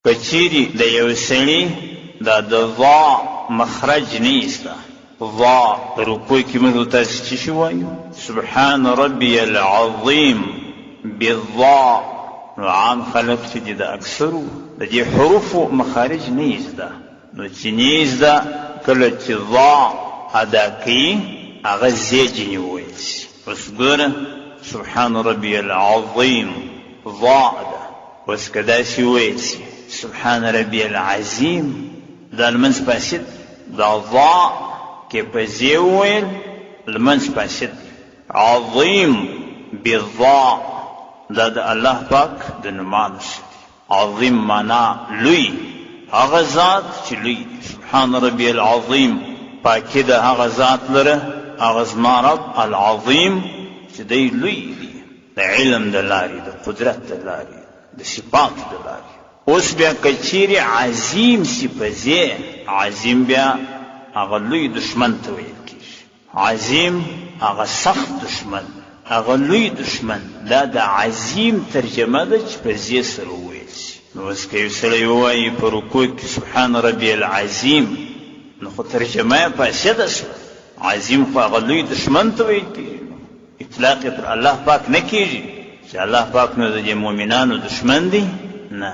کچیری د یو سړي دا د ضا مخرج نه ایسته ضا رکوع کې موږ تاسو څه شی وایو سبحان ربي العظیم بالضا نو عام خلق چې د اکثرو د دې حروفو مخارج نه ایسته نو چې نه ایسته کله چې ضا ادا کوي هغه زیجنی وایي اوس ګوره سبحان ربي العظیم ضا ده اوس که داسې وایي سبحان ربي العظیم دا لمنځ فاسد دا ضا کې په زی وویل لمنځ فاسد عظیم بالضا دا د الله پاک د نومانو څخه عظیم معنا لوی هغه ذات چې لوی سبحان ربي العظیم پاکي د هغه ذات لره هغه زما رب العظیم چې دی لوی دی د علم د لارې د قدرت د لارې د صفات د لارې اوس بیا کچیرې عظیم صفزی عظیم بیا هغه لوی دشمن ته ویل کېږي عظیم هغه سخت دشمن هغه لوی دشمن دا د عظیم ترجمه ده چې په زی سره وویل شي نو اوس که یو سړی ووایي په رکوع کې سبحان ربي العظیم نو خو ترجمه یې فاسده شوه عظیم خو هغه لوی دشمن ته ویل کېږي اطلاق یې پر الله پاک نه کېږي چې الله پاک نو د دې مؤمنانو دشمن دی نه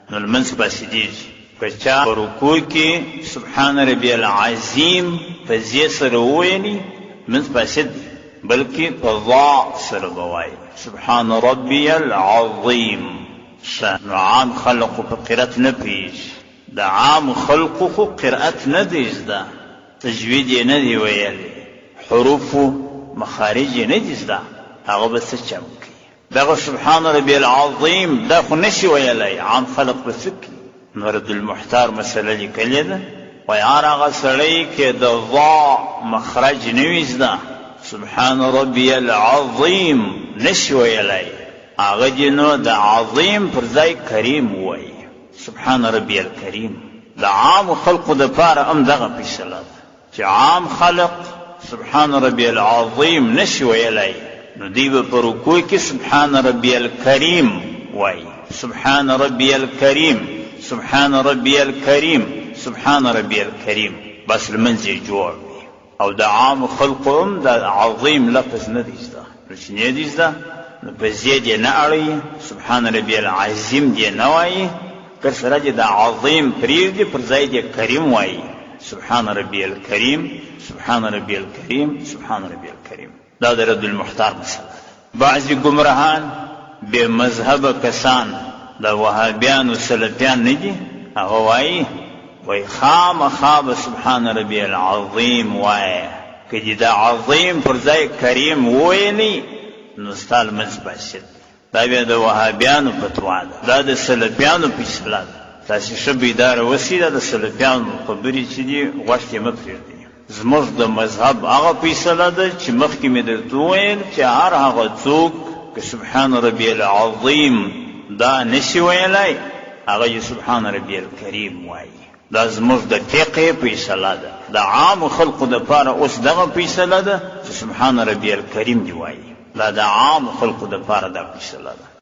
نو لمنځ فاسدېږي که چا په رکوع کې سبحان ربي العظیم په زی سره وویلي لمنځ فاسد دی بلکې په ضا سره به وایي سبحان ربي العظیم نو عام خلقو په قرأت نه پوهېږي د عام خلقو خو قرأت نه دی زده تجوید یې نه دی ویلی حروفو مخارج یې نه دی زده هغه به څه چم کوي دغه سبحان ربي العظیم دا خو نشي ویلی عام خلق به څه کوي نو رد المحتار مسله لیکلې ده وایي هر هغه سړی کې د ضا مخرج نه وي زده سبحان ربي العظیم نشي ویلی هغه دې نو د عظیم پر ځای کریم ووایي سبحان ربي الکریم د عام خلقو دپاره هم دغه فیصله ده چې عام خلق سبحان ربي العظیم نشي ویلی نو دوی به په رکوع کې سبحان ربي الکریم وایي سبحان ربي الکریم سبحان ربي الکریم سبحان ربي الکریم بس لمنځ یې جوړ وي او د عام خلقو هم د عظیم لفظ نه دی زده نو چې نه دی زده نو په زید یې نه اړوي سبحان ربي العظیم دې نه وایي که سره دې د عظیم پرېږدي پر ځای دې کریم وایي سبحان ربي الکریم سبحان ربي الکریم سبحان ربي الکریم دا د رد المحتار مسله ده بعضې ګمراهان بې مذهبه کسان د وهابیانو سلفیان نه دي هغه وایي خامخا به سبحان ربي العظیم وایه که دې د عظیم پر ځای کریم وویلي نو ستا لمونځ فاسد دا بیا د وهابیانو فتوا ده دا د سلفیانو فیصله ده تاسې ښه بیداره اوسئ دا د سلفیانو خبرې چې دي غوږ ته مه پرېږدئ زموږ د مذهب هغه فیصله ده چې مخکې مې درته وویل چې هر هغه څوک که سبحان ربي العظیم دا نشي ویلی هغه یې سبحان ربي الکریم وایي دا زموږ د فقه فیصله ده د عام خلقو دپاره اوس دغه فیصله ده چې سبحان ربي الکریم دې وایي دا د عام خلقو دپاره دا فیصله ده